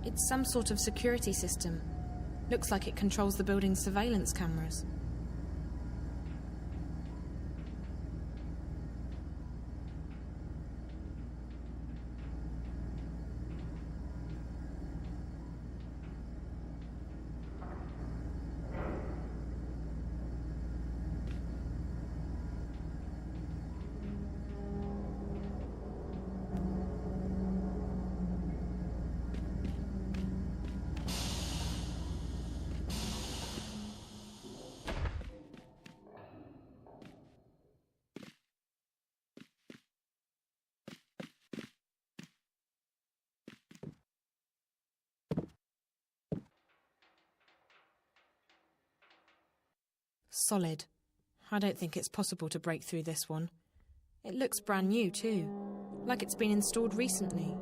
It's some sort of security system. Looks like it controls the building's surveillance cameras. Solid. I don't think it's possible to break through this one. It looks brand new too, like it's been installed recently.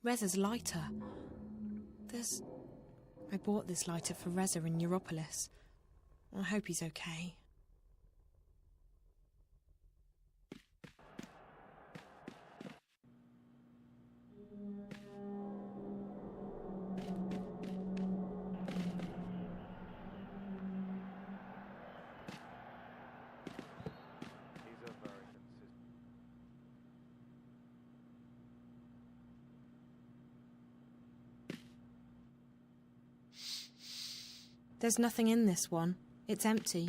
Reza's lighter. I bought this lighter for Reza in Europolis. I hope he's okay. There's nothing in this one. It's empty.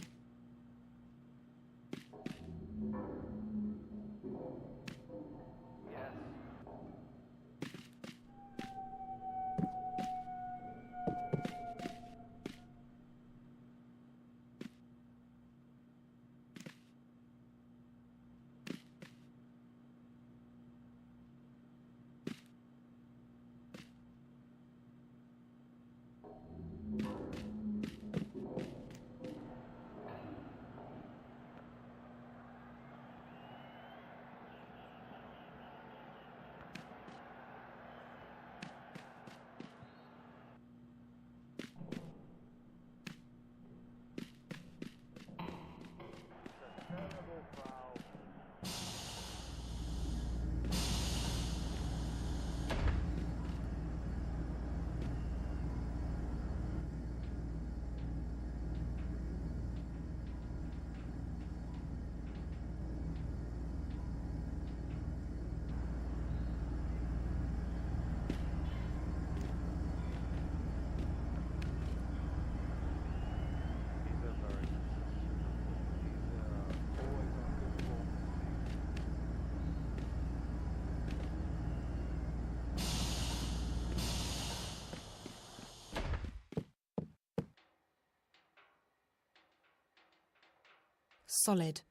Solid.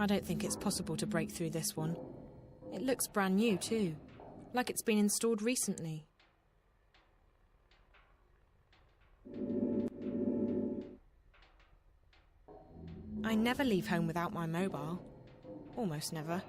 I don't think it's possible to break through this one. It looks brand new too, like it's been installed recently. I never leave home without my mobile. Almost never.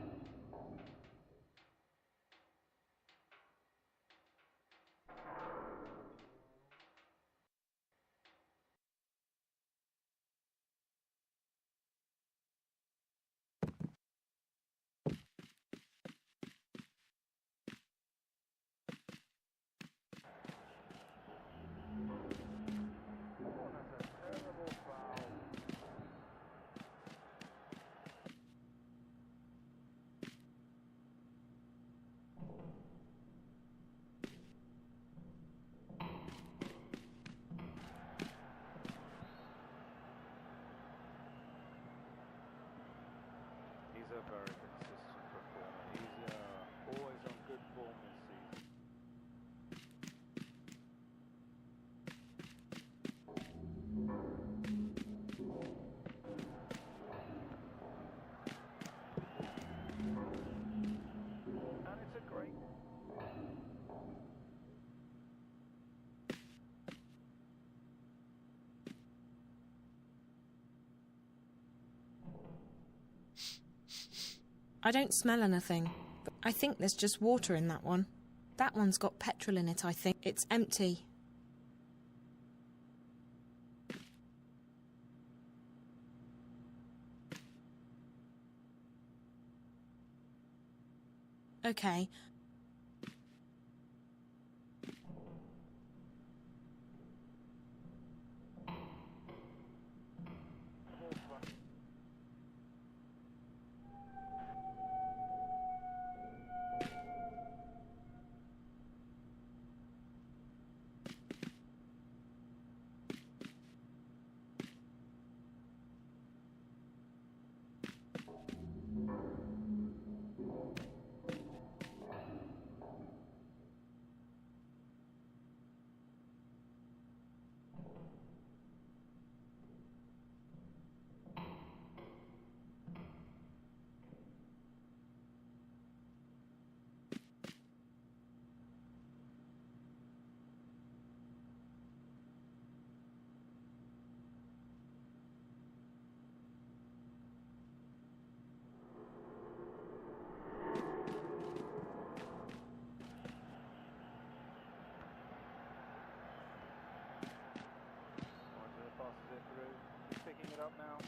He's a very consistent performer. He's always on good form this season. And it's a great... I don't smell anything, but I think there's just water in that one. That one's got petrol in it, I think. It's empty. Okay. Passes it through. He's picking it up now.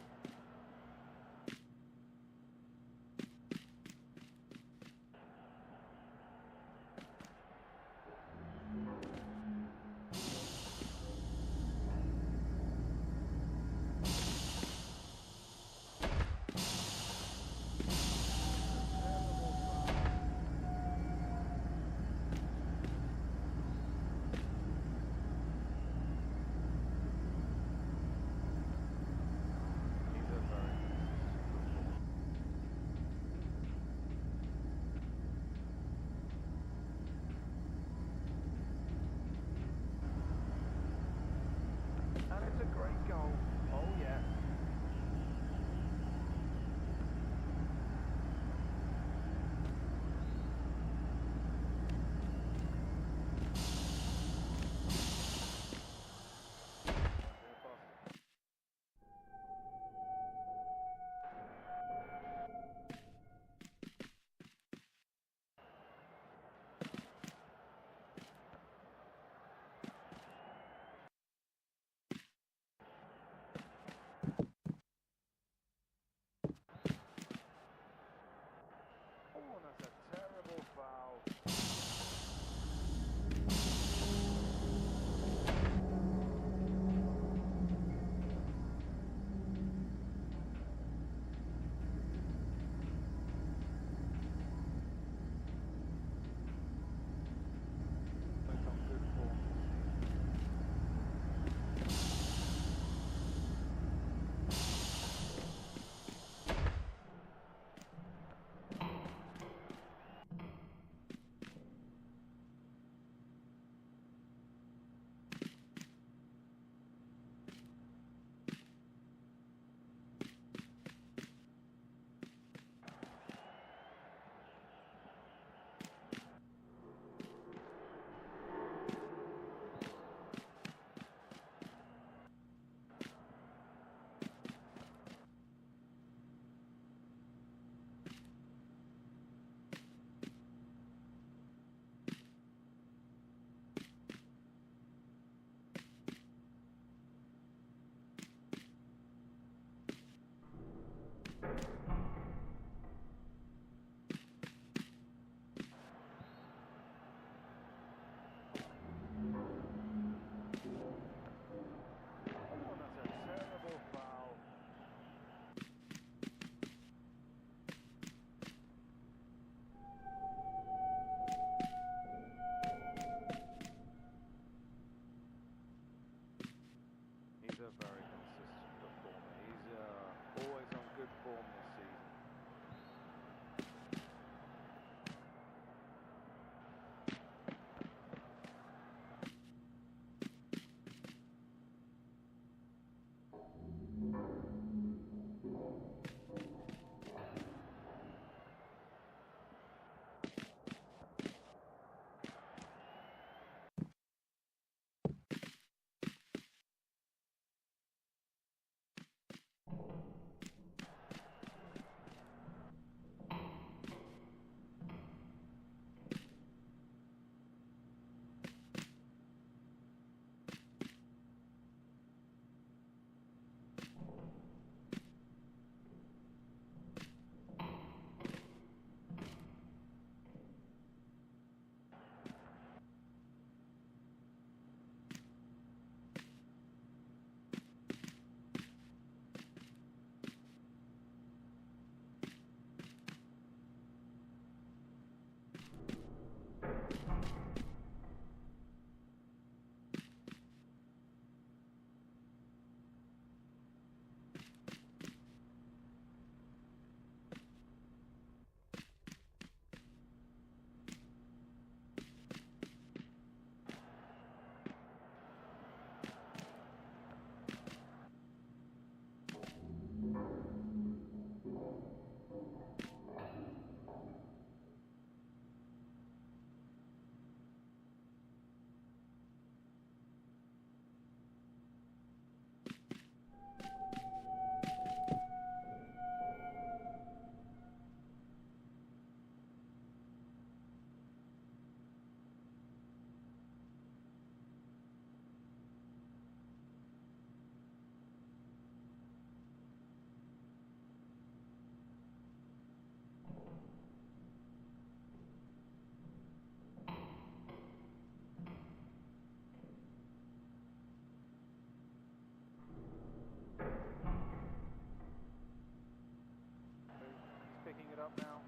up now.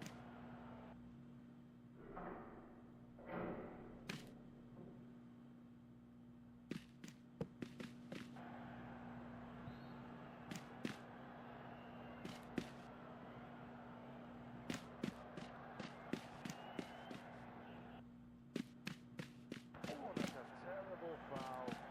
Oh, that's a terrible foul.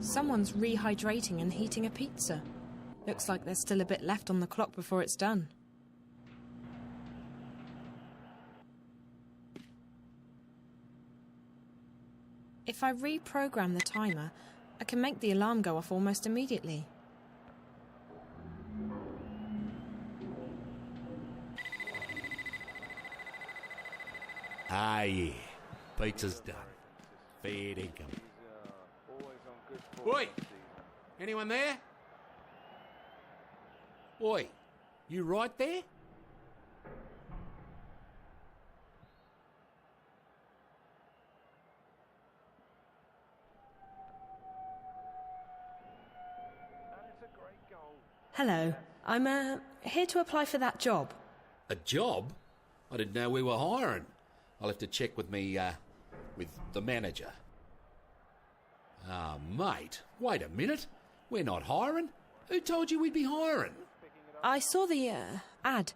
Someone's rehydrating and heating a pizza. Looks like there's still a bit left on the clock before it's done. If I reprogram the timer, I can make the alarm go off almost immediately. Ah, yeah. Pizza's done. Fair income. Always on good form Oi! this season. Anyone there? Oi, you right there? And it's a great goal. Hello, I'm here to apply for that job. A job? I didn't know we were hiring. I'll have to check with with the manager. Ah, mate, wait a minute. We're not hiring. Who told you we'd be hiring? I saw the ad.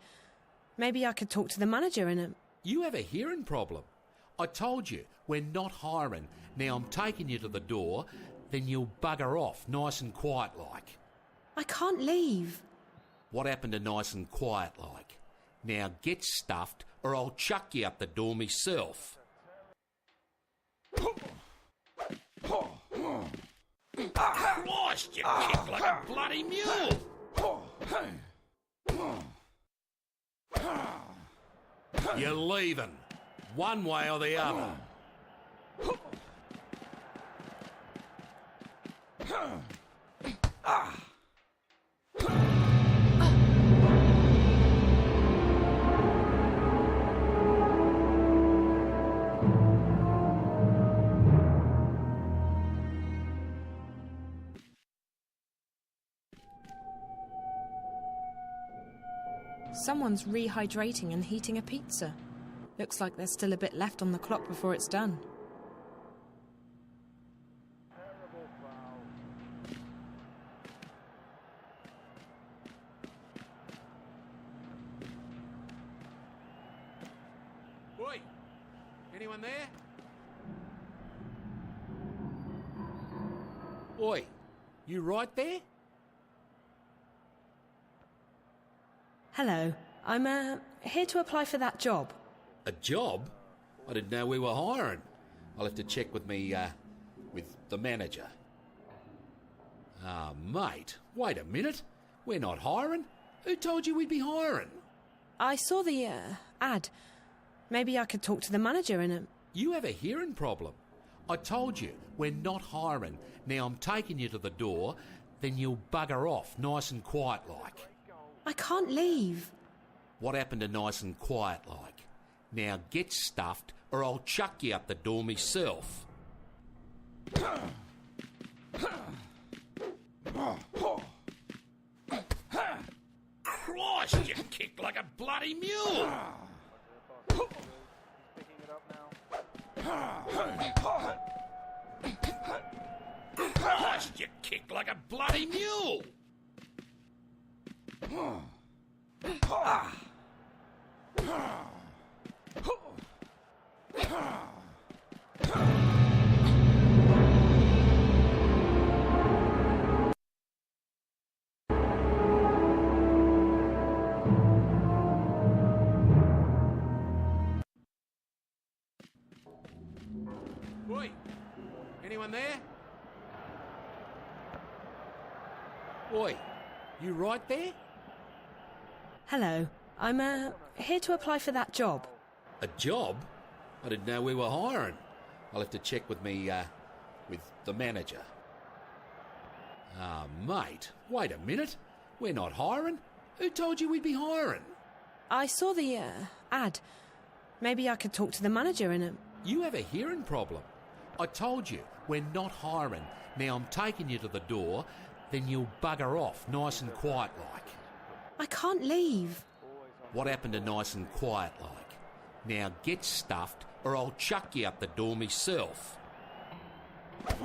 Maybe I could talk to the manager and You have a hearing problem. I told you, we're not hiring. Now I'm taking you to the door, then you'll bugger off, nice and quiet like. I can't leave. What happened to nice and quiet like? Now get stuffed or I'll chuck you up the door myself. Christ, you kick like a bloody mule! You're leaving, one way or the other. Someone's rehydrating and heating a pizza. Looks like there's still a bit left on the clock before it's done. Terrible foul. Oi! Anyone there? Oi! You right there? Hello, I'm here to apply for that job. A job? I didn't know we were hiring. I'll have to check with with the manager. Ah, mate, wait a minute. We're not hiring. Who told you we'd be hiring? I saw the ad. Maybe I could talk to the manager and You have a hearing problem. I told you, we're not hiring. Now I'm taking you to the door, then you'll bugger off, nice and quiet like. I can't leave. What happened to nice and quiet like? Now get stuffed or I'll chuck you up the door myself. Christ, you kick like a bloody mule! He's picking it up now. Christ, you kick like a bloody mule! Oi! Anyone there? Oi! You right there? Hello, I'm here to apply for that job. A job? I didn't know we were hiring. I'll have to check with with the manager. Ah, mate, wait a minute. We're not hiring. Who told you we'd be hiring? I saw the ad. Maybe I could talk to the manager and You have a hearing problem. I told you, we're not hiring. Now I'm taking you to the door, then you'll bugger off, nice and quiet like. I can't leave. What happened to nice and quiet like? Now get stuffed or I'll chuck you up the door myself. That's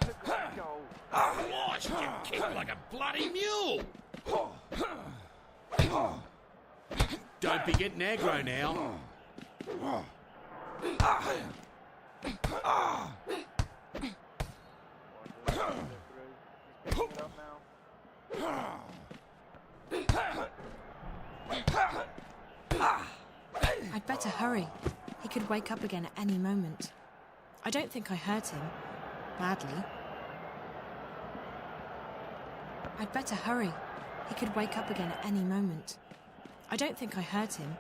a great goal. Christ, you kick like a bloody mule! Don't be getting aggro now. He's picking it up now. I'd better hurry. He could wake up again at any moment. I don't think I hurt him. Badly. I'd better hurry. He could wake up again at any moment. I don't think I hurt him.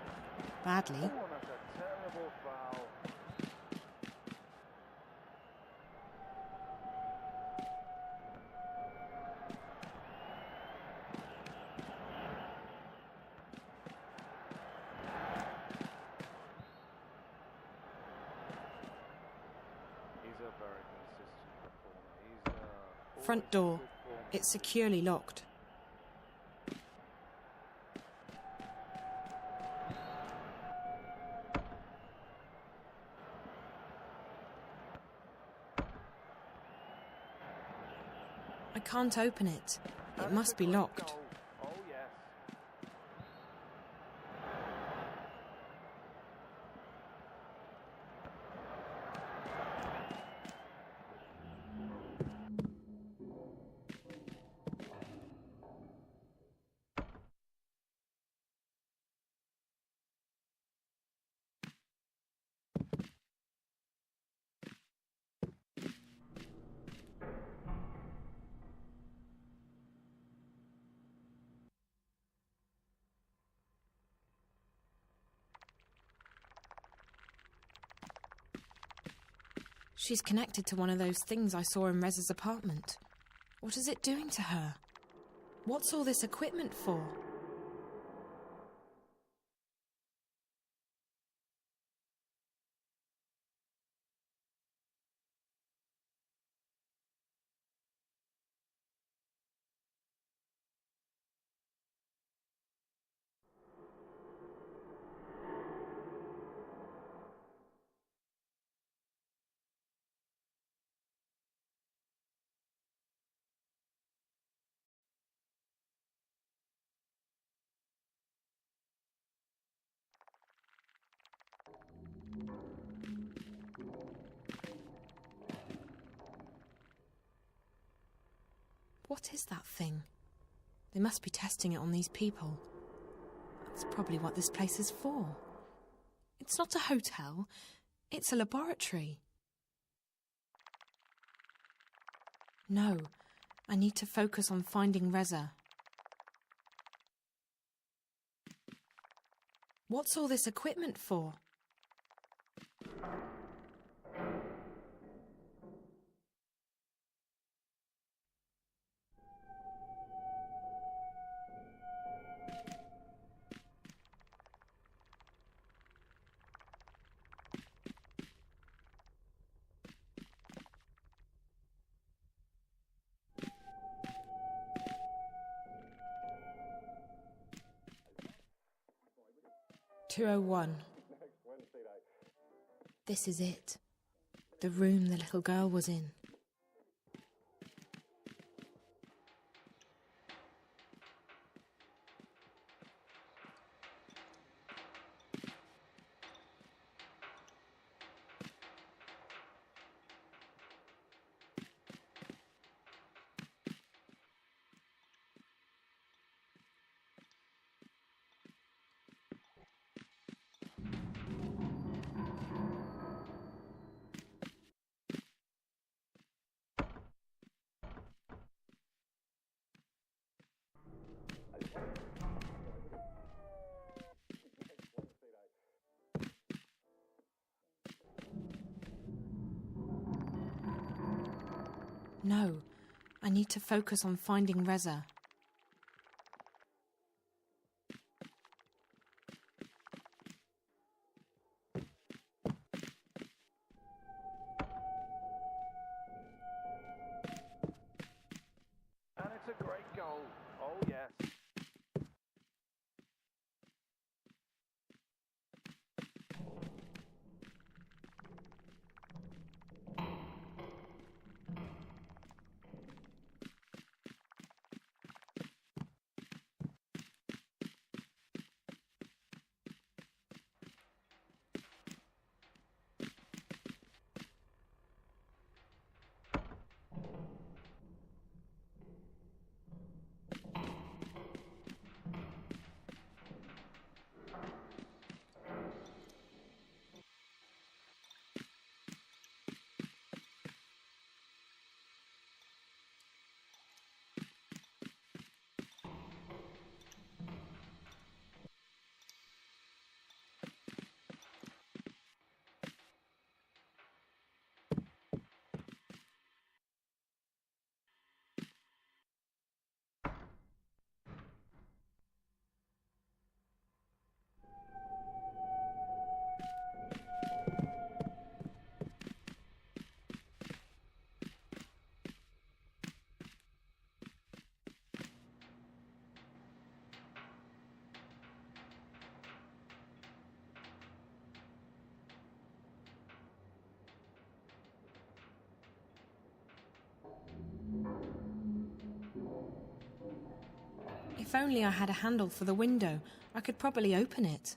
Badly. Oh, that's a terrible foul. He's a very consistent performer. He's Front door. It's securely locked. I can't open it. It must be locked. Oh, yes. She's connected to one of those things I saw in Rez's apartment. What is it doing to her? What's all this equipment for? What is that thing? They must be testing it on these people. That's probably what this place is for. It's not a hotel. It's a laboratory. No, I need to focus on finding Reza. What's all this equipment for? "201. This is it. The room the little girl was in. No, I need to focus on finding Reza. And it's a great goal. Oh, yes. If only I had a handle for the window, I could probably open it.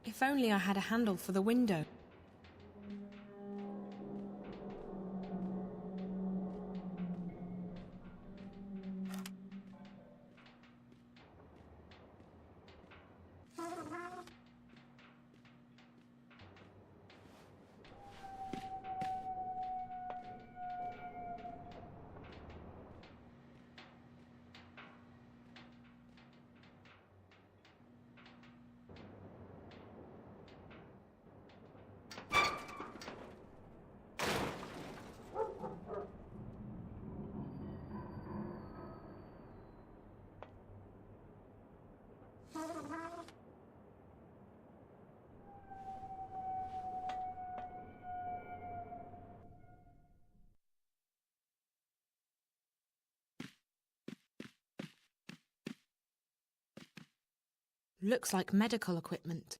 If only I had a handle for the window. Looks like medical equipment.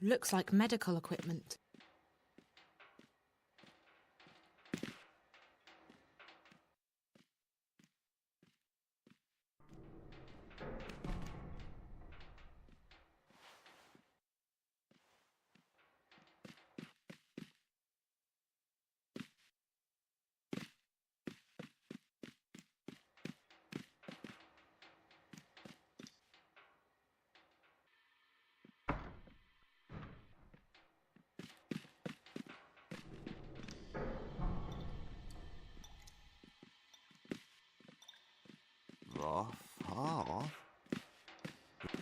Looks like medical equipment. Hva faen?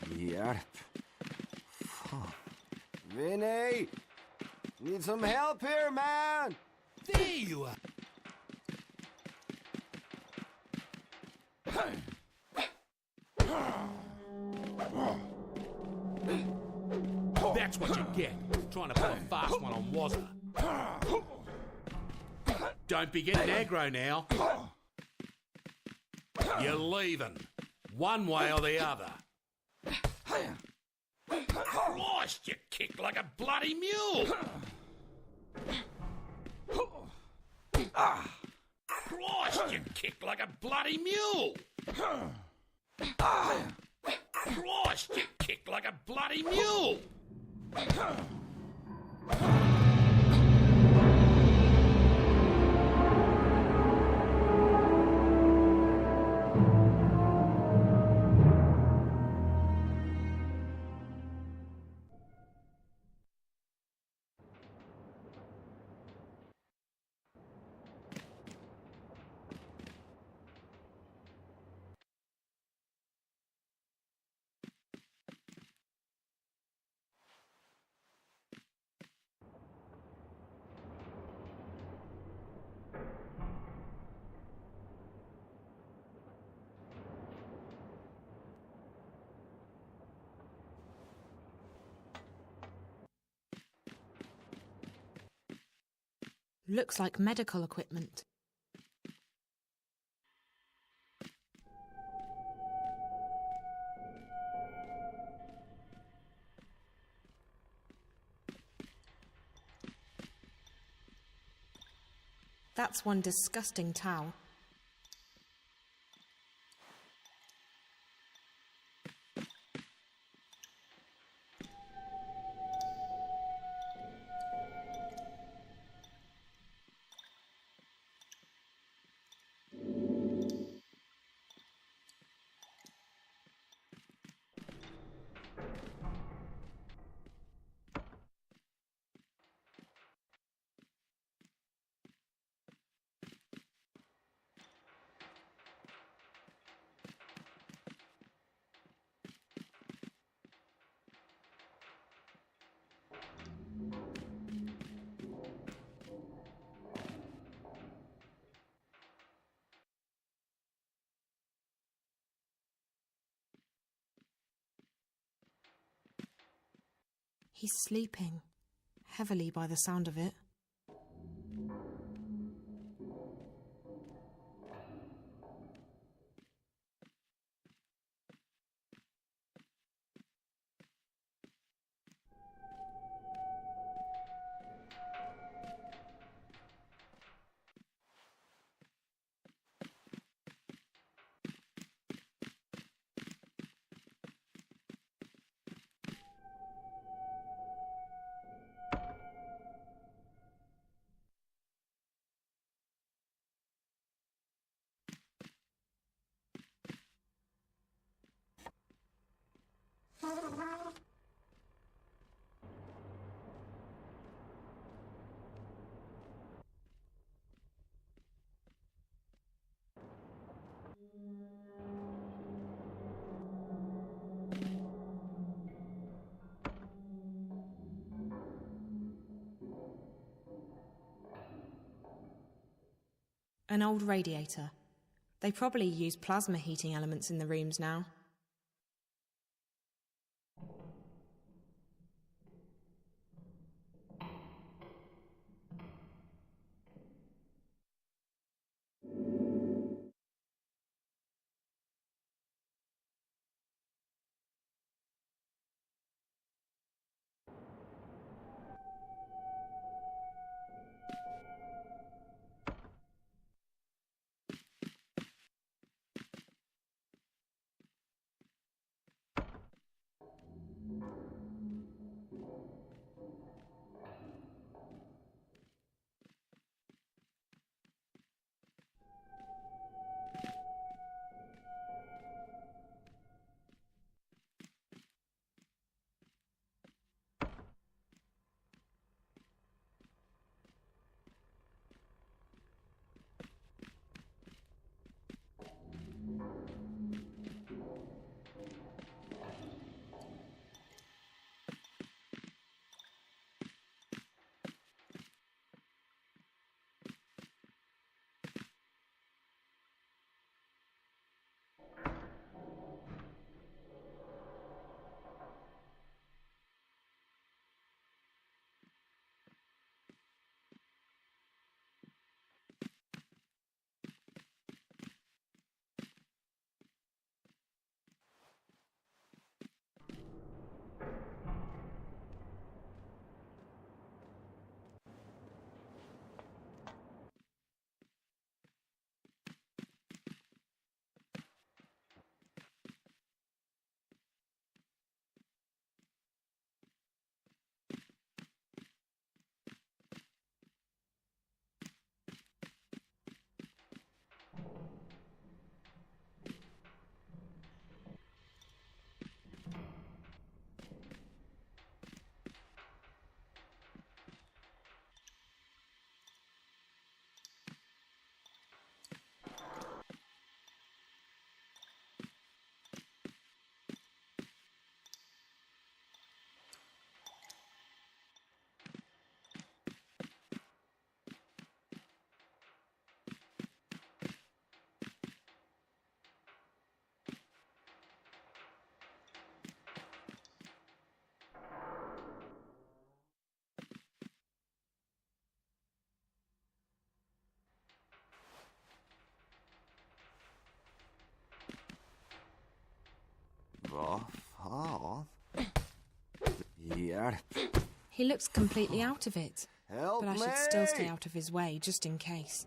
Hjelp. Faen. Vinny! Need some help here, man! There you are. That's what you get, trying to pull a fast one on Wazza. Don't be getting aggro now. You're leaving, one way or the other. Christ, you kick like a bloody mule. Christ, you kick like a bloody mule. Christ, you kick like a bloody mule. Looks like medical equipment. That's one disgusting towel. He's sleeping, heavily by the sound of it. An old radiator. They probably use plasma heating elements in the rooms now. Faen. Hjelp. He looks completely out of it. Help But I me! should still stay out of his way, just in case.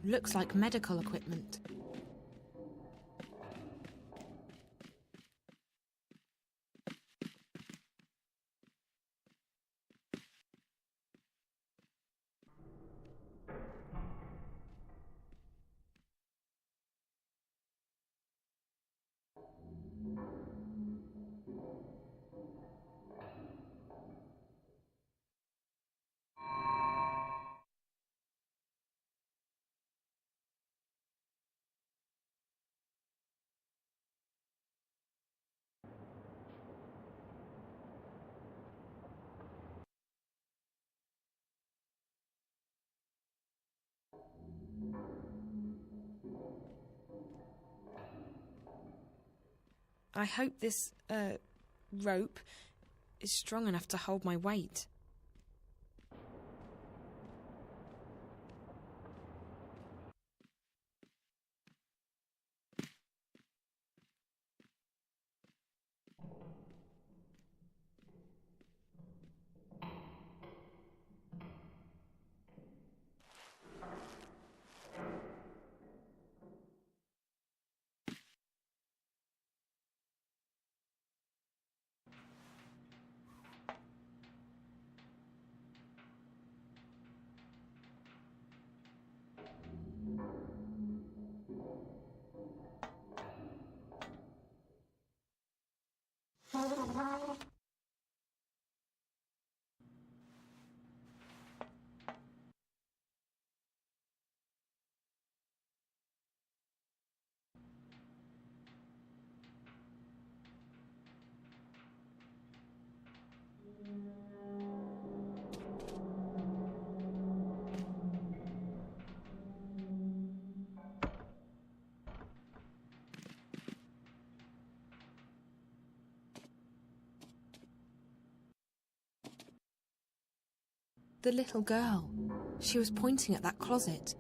Looks like medical equipment. I hope this, rope is strong enough to hold my weight. The little girl. She was pointing at that closet.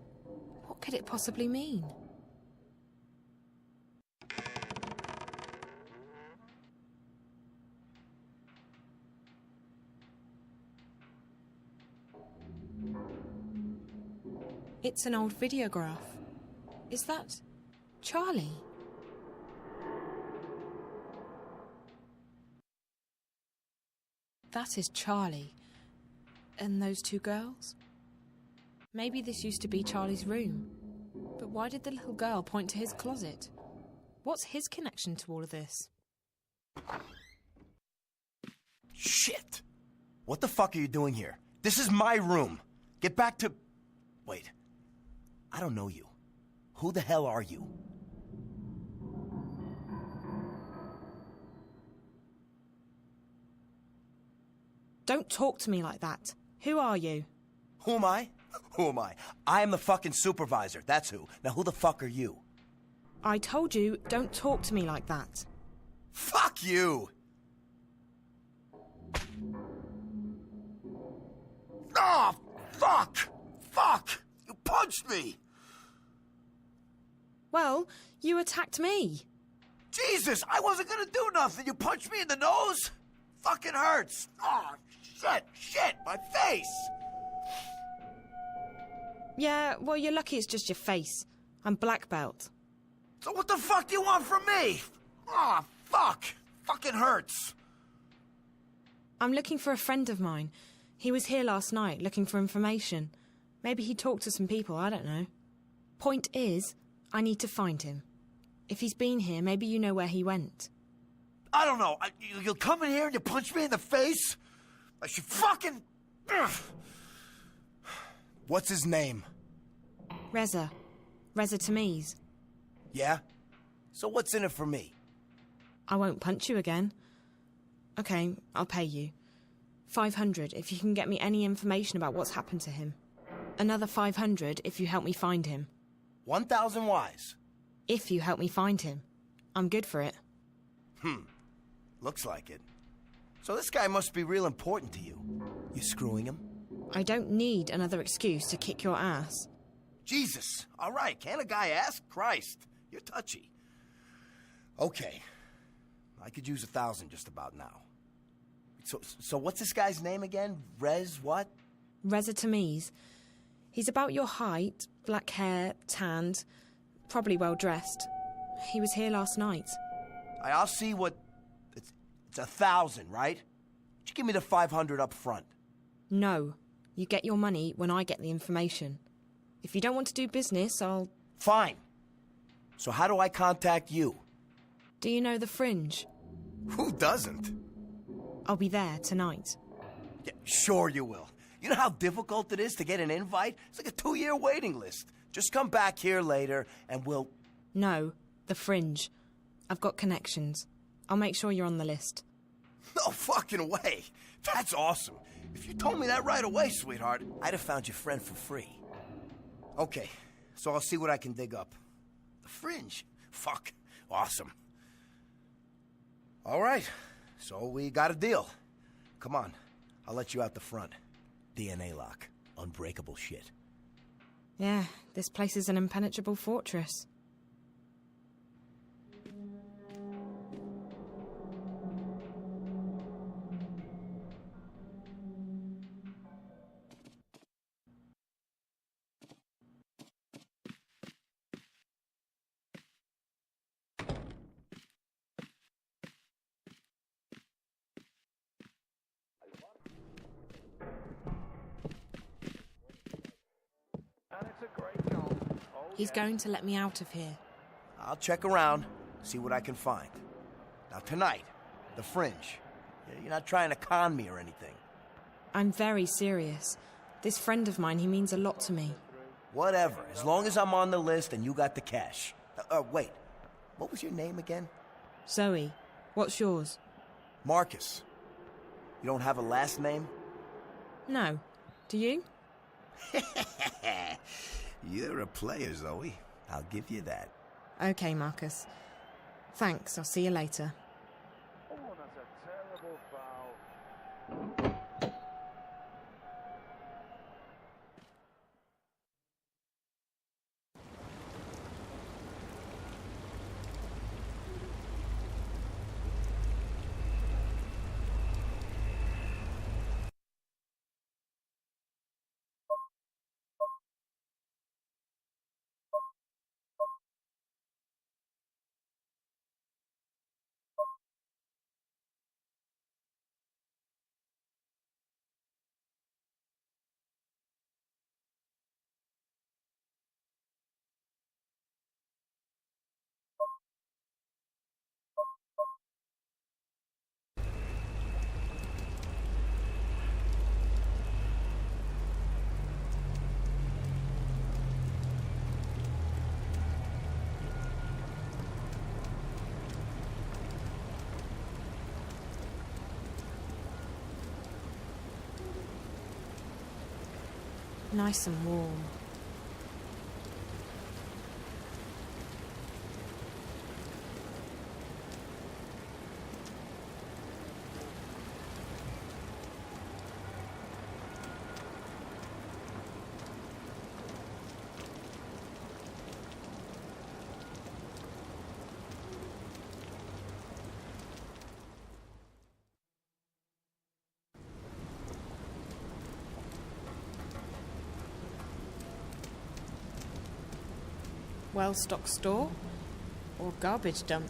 What could it possibly mean? It's an old videograph. Is that Charlie? That is Charlie. And those two girls? Maybe this used to be Charlie's room. But why did the little girl point to his closet? What's his connection to all of this? Shit! What the fuck are you doing here? This is my room. Get back to... Wait. I don't know you. Who the hell are you? Don't talk to me like that. Who are you? Who am I? Who am I? I am the fucking supervisor. That's who. Now who the fuck are you? I told you, don't talk to me like that. Fuck you! Oh, fuck! Fuck! You punched me! Well, you attacked me. Jesus, I wasn't gonna do nothing. You punched me in the nose? Fucking hurts. Oh, shit, my face! Yeah, well, you're lucky it's just your face. I'm black belt. So what the fuck do you want from me? Oh, fuck. Fucking hurts. I'm looking for a friend of mine. He was here last night looking for information. Maybe he talked to some people, I don't know. Point is, I need to find him. If he's been here, maybe you know where he went. I don't know. You'll come in here and you punch me in the face? I should fucking... Ugh. What's his name? Reza. Reza Tamiz. Yeah? So what's in it for me? I won't punch you again. Okay, I'll pay you. 500 if you can get me any information about what's happened to him. Another 500 if you help me find him. 1,000 wise. If you help me find him. I'm good for it. Looks like it. So this guy must be real important to you. You screwing him? I don't need another excuse to kick your ass. Jesus! All right, can't a guy ask? Christ, you're touchy. Okay. I could use 1,000 just about now. So what's this guy's name again? Rez what? Reza Tamiz. He's about your height, black hair, tanned, probably well dressed. He was here last night. I'll see what... It's 1,000, right? Would you give me the 500 up front? No. You get your money when I get the information. If you don't want to do business, I'll... Fine. So how do I contact you? Do you know the Fringe? Who doesn't? I'll be there tonight. Yeah, sure you will. You know how difficult it is to get an invite? It's like a 2-year waiting list. Just come back here later and we'll... No, the Fringe. I've got connections. I'll make sure you're on the list. No fucking way. That's awesome. If you told me that right away, sweetheart, I'd have found your friend for free. Okay, so I'll see what I can dig up. The Fringe? Fuck. Awesome. All right, so we got a deal. Come on, I'll let you out the front. DNA lock. Unbreakable shit. Yeah, this place is an impenetrable fortress. And it's a great goal. Oh, He's going to let me out of here. I'll check around, see what I can find. Now tonight, the Fringe. You're not trying to con me or anything. I'm very serious. This friend of mine, he means a lot to me. Whatever, as long as I'm on the list and you got the cash. Wait, what was your name again? Zoe, what's yours? Marcus. You don't have a last name? No. Do you? You're a player, Zoe. I'll give you that. Okay, Marcus. Thanks, I'll see you later. oh, that's a terrible foul. Nice and warm. Well-stocked store? Or garbage dump?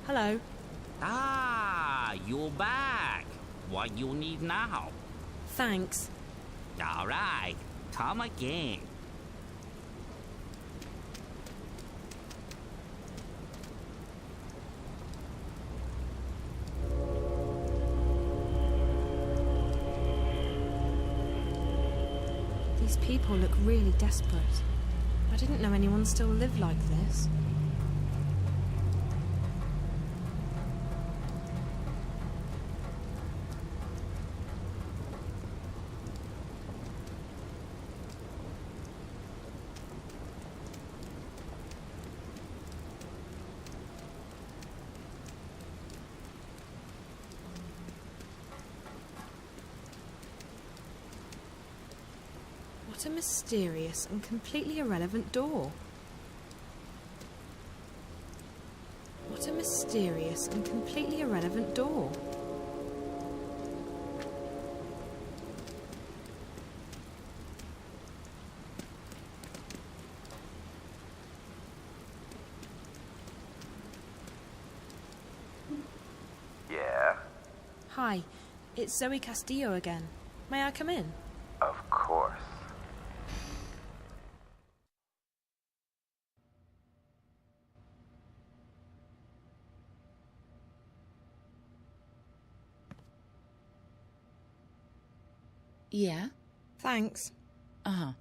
Hello. Ah, you're back. What you need now? Thanks. All right, come again. These people look really desperate. I didn't know anyone still lived like this. What a mysterious and completely irrelevant door. What a mysterious and completely irrelevant door. Yeah, Hi, it's Zoe Castillo again. May I come in? of course. Yeah? Thanks. Uh-huh.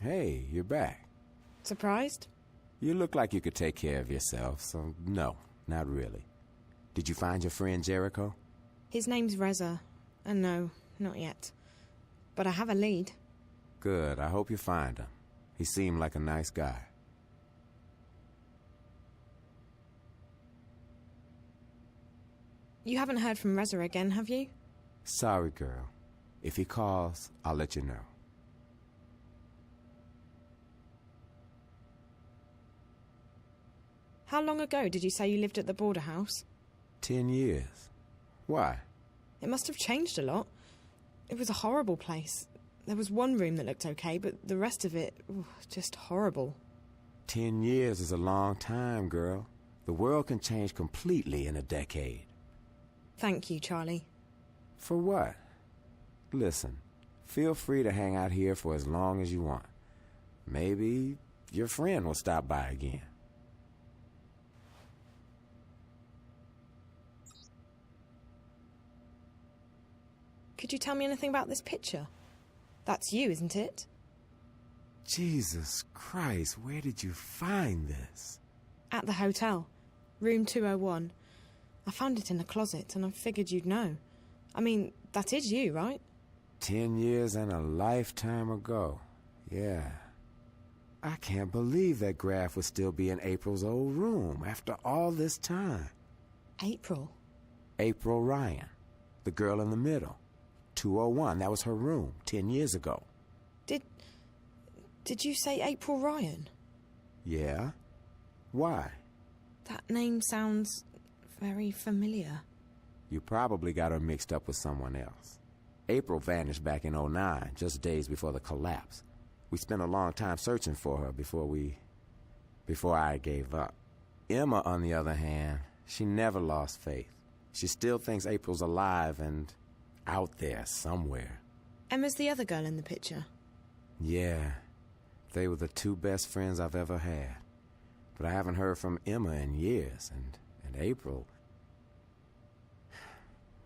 Hey, you're back. Surprised? You look like you could take care of yourself, so no, not really. Did you find your friend Jericho? His name's Reza. And no, not yet. But I have a lead. Good, I hope you find him. He seemed like a nice guy. You haven't heard from Reza again, have you? Sorry, girl. If he calls, I'll let you know. How long ago did you say you lived at the border house? 10 years. Why? It must have changed a lot. It was a horrible place. There was one room that looked okay, but the rest of it, just horrible. 10 years is a long time, girl. The world can change completely in a decade. Thank you, Charlie. For what? Listen, feel free to hang out here for as long as you want. Maybe your friend will stop by again. Could you tell me anything about this picture? That's you, isn't it? Jesus Christ, where did you find this? At the hotel. Room 201. I found it in the closet, and I figured you'd know. I mean, that is you, right? 10 years and a lifetime ago. Yeah. I can't believe that graph would still be in April's old room after all this time. April? April Ryan, the girl in the middle. 201, that was her room 10 years ago. Did you say April Ryan? Yeah? Why? That name sounds very familiar. You probably got her mixed up with someone else. April vanished back in '09, just days before the collapse. We spent a long time searching for her before I gave up. Emma, on the other hand, she never lost faith. She still thinks April's alive and out there somewhere. Emma's the other girl in the picture. Yeah, they were the two best friends I've ever had. But I haven't heard from Emma in years, and April...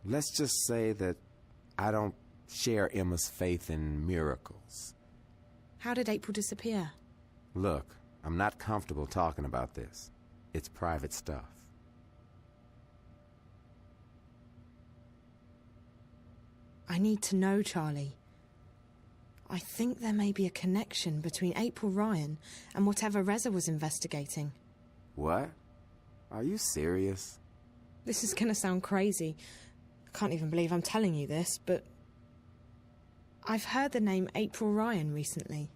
Let's just say that I don't share Emma's faith in miracles. How did April disappear? Look, I'm not comfortable talking about this. It's private stuff. I need to know, Charlie. I think there may be a connection between April Ryan and whatever Reza was investigating. What? Are you serious? This is gonna sound crazy. I can't even believe I'm telling you this, but I've heard the name April Ryan recently.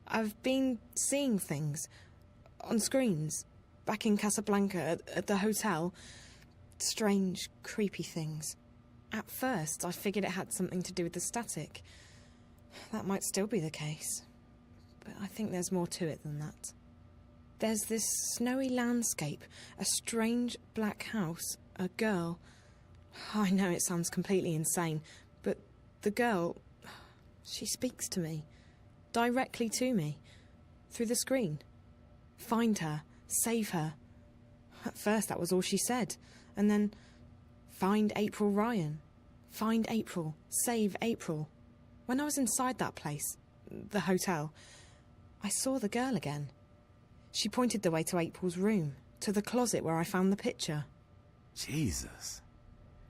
I've been seeing things on screens back in Casablanca at the hotel. Strange, creepy things. At first, I figured it had something to do with the static. That might still be the case, but I think there's more to it than that. There's this snowy landscape, a strange black house, a girl. I know it sounds completely insane, but the girl, she speaks to me, directly to me, through the screen. Find her, save her. At first that was all she said, and then, find April Ryan. Find April, save April. When I was inside that place, the hotel, I saw the girl again. She pointed the way to April's room, to the closet where I found the picture. Jesus.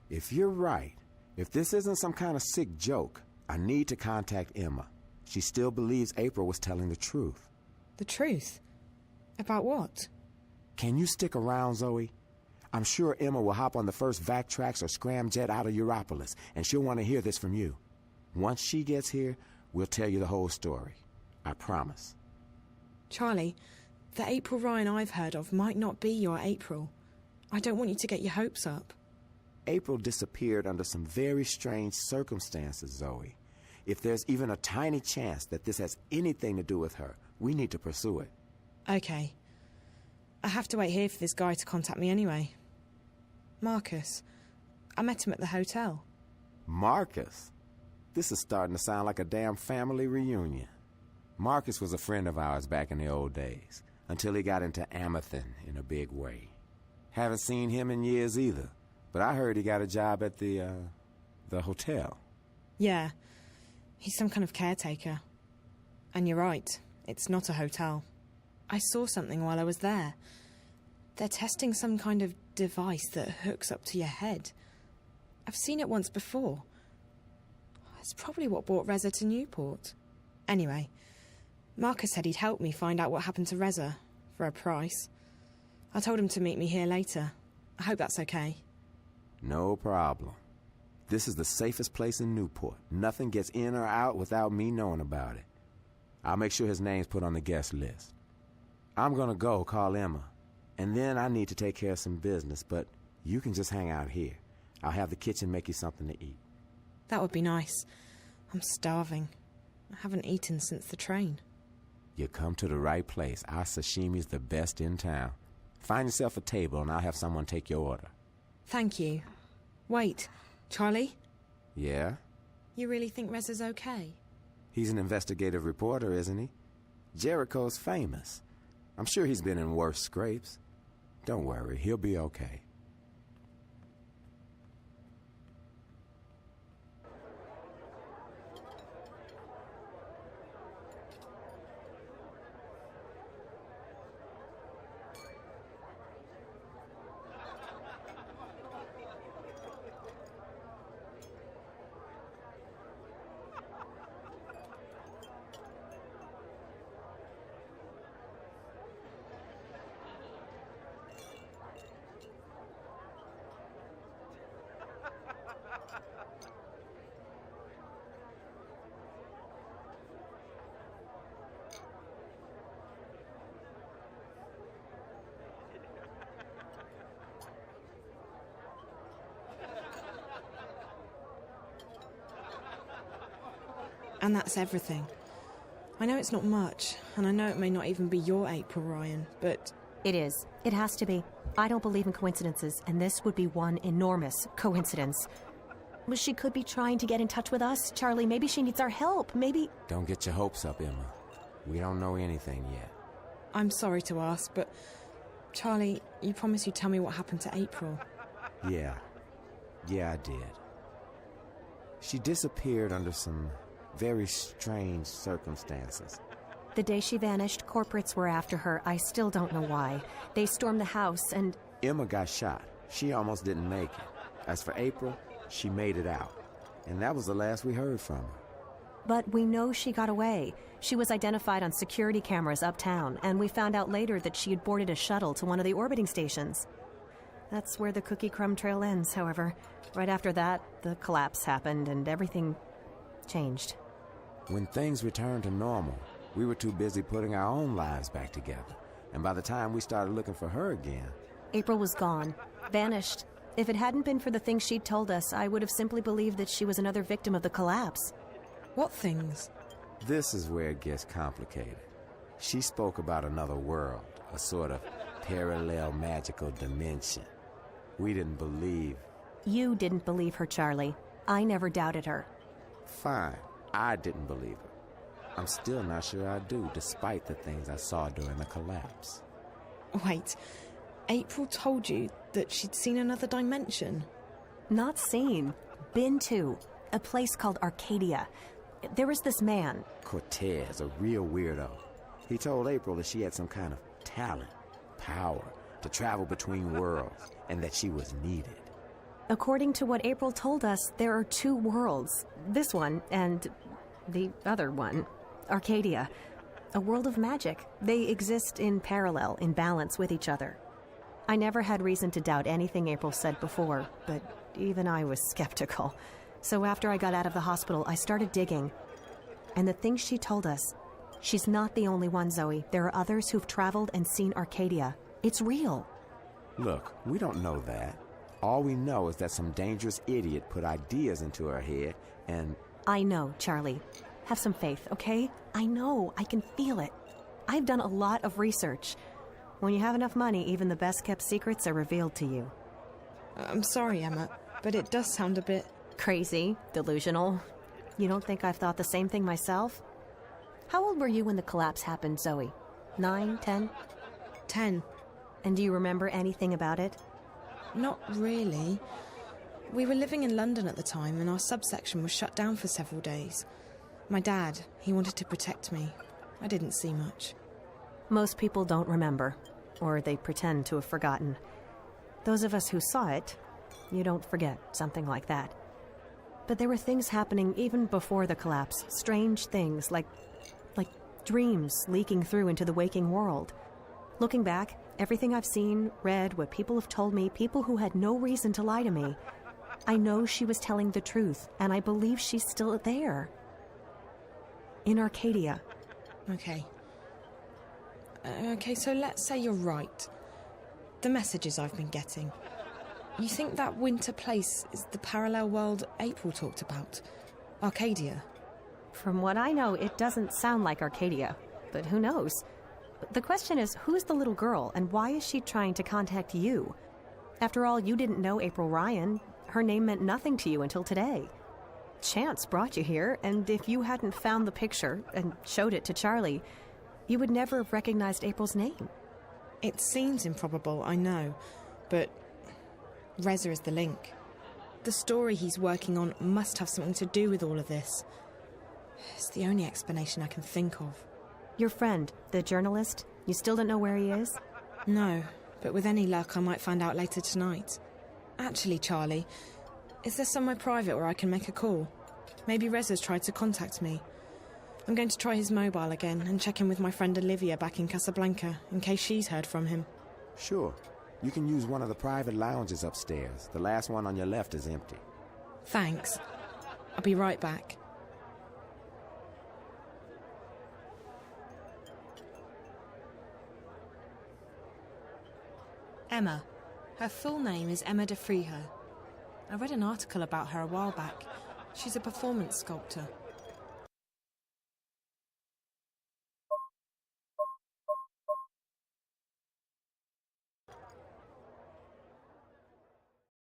If you're right, If this isn't some kind of sick joke, I need to contact Emma. She still believes April was telling the truth. The truth? About what? Can you stick around, Zoe? I'm sure Emma will hop on the first Vactrax or scramjet out of Europolis, and she'll want to hear this from you. Once she gets here, we'll tell you the whole story. I promise. Charlie, the April Ryan I've heard of might not be your April. I don't want you to get your hopes up. April disappeared under some very strange circumstances, Zoe. If there's even a tiny chance that this has anything to do with her, we need to pursue it. Okay. I have to wait here for this guy to contact me anyway. Marcus. I met him at the hotel. Marcus? This is starting to sound like a damn family reunion. Marcus was a friend of ours back in the old days, until he got into Amethyst in a big way. Haven't seen him in years either, but I heard he got a job at the hotel. Yeah. He's some kind of caretaker. And you're right, it's not a hotel. I saw something while I was there. They're testing some kind of device that hooks up to your head. I've seen it once before. It's probably what brought Reza to Newport. Anyway, Marcus said he'd help me find out what happened to Reza, for a price. I told him to meet me here later. I hope that's okay. No problem. This is the safest place in Newport. Nothing gets in or out without me knowing about it. I'll make sure his name's put on the guest list. I'm gonna go call Emma, and then I need to take care of some business, but you can just hang out here. I'll have the kitchen make you something to eat. That would be nice. I'm starving. I haven't eaten since the train. You come to the right place. Our sashimi's the best in town. Find yourself a table and I'll have someone take your order. Thank you. Wait, Charlie? Yeah? You really think Reza's okay? He's an investigative reporter, isn't he? Jericho's famous. I'm sure he's been in worse scrapes. Don't worry, he'll be okay. And that's everything. I know it's not much, and I know it may not even be your April, Ryan, but... It is. It has to be. I don't believe in coincidences, and this would be one enormous coincidence. Well, she could be trying to get in touch with us. Charlie, maybe she needs our help. Maybe... Don't get your hopes up, Emma. We don't know anything yet. I'm sorry to ask, but... Charlie, you promised you'd tell me what happened to April. Yeah. Yeah, I did. She disappeared under some very strange circumstances. The day she vanished, corporates were after her. I still don't know why. They stormed the house and... Emma got shot. She almost didn't make it. As for April, she made it out. And that was the last we heard from her. But we know she got away. She was identified on security cameras uptown, and we found out later that she had boarded a shuttle to one of the orbiting stations. That's where the cookie crumb trail ends, however. Right after that, the collapse happened and everything changed. When things returned to normal, we were too busy putting our own lives back together. And by the time we started looking for her again... April was gone. Vanished. If it hadn't been for the things she'd told us, I would have simply believed that she was another victim of the collapse. What things? This is where it gets complicated. She spoke about another world, a sort of parallel magical dimension. We didn't believe... You didn't believe her, Charlie. I never doubted her. Fine. I didn't believe her. I'm still not sure I do, despite the things I saw during the collapse. Wait, April told you that she'd seen another dimension? Not seen. Been to. A place called Arcadia. There was this man. Cortez, a real weirdo. He told April that she had some kind of talent, power, to travel between worlds, and that she was needed. According to what April told us, there are two worlds. This one and the other one. Arcadia. A world of magic. They exist in parallel, in balance with each other. I never had reason to doubt anything April said before, but even I was skeptical. So after I got out of the hospital, I started digging. And the things she told us, she's not the only one, Zoe. There are others who've traveled and seen Arcadia. It's real. Look, we don't know that. All we know is that some dangerous idiot put ideas into her head and... I know, Charlie. Have some faith, okay? I know. I can feel it. I've done a lot of research. When you have enough money, even the best-kept secrets are revealed to you. I'm sorry, Emma, but it does sound a bit... Crazy, delusional. You don't think I've thought the same thing myself? How old were you when the collapse happened, Zoe? 9, 10? 10. And do you remember anything about it? Not really. We were living in London at the time, and our subsection was shut down for several days. My dad, he wanted to protect me. I didn't see much. Most people don't remember, or they pretend to have forgotten. Those of us who saw it, you don't forget something like that. But there were things happening even before the collapse, strange things like dreams leaking through into the waking world. Looking back, everything I've seen, read, what people have told me, people who had no reason to lie to me, I know she was telling the truth, and I believe she's still there. In Arcadia. Okay. Okay, so let's say you're right. The messages I've been getting. You think that winter place is the parallel world April talked about? Arcadia? From what I know, it doesn't sound like Arcadia, but who knows? The question is, who's the little girl, and why is she trying to contact you? After all, you didn't know April Ryan. Her name meant nothing to you until today. Chance brought you here, and if you hadn't found the picture and showed it to Charlie, you would never have recognized April's name. It seems improbable, I know, but Reza is the link. The story he's working on must have something to do with all of this. It's the only explanation I can think of. Your friend, the journalist, you still don't know where he is? No, but with any luck I might find out later tonight. Actually, Charlie, is there somewhere private where I can make a call? Maybe Reza's tried to contact me. I'm going to try his mobile again and check in with my friend Olivia back in Casablanca, in case she's heard from him. Sure. You can use one of the private lounges upstairs. The last one on your left is empty. Thanks. I'll be right back. Emma. Her full name is Emma de Friher. I read an article about her a while back. She's a performance sculptor.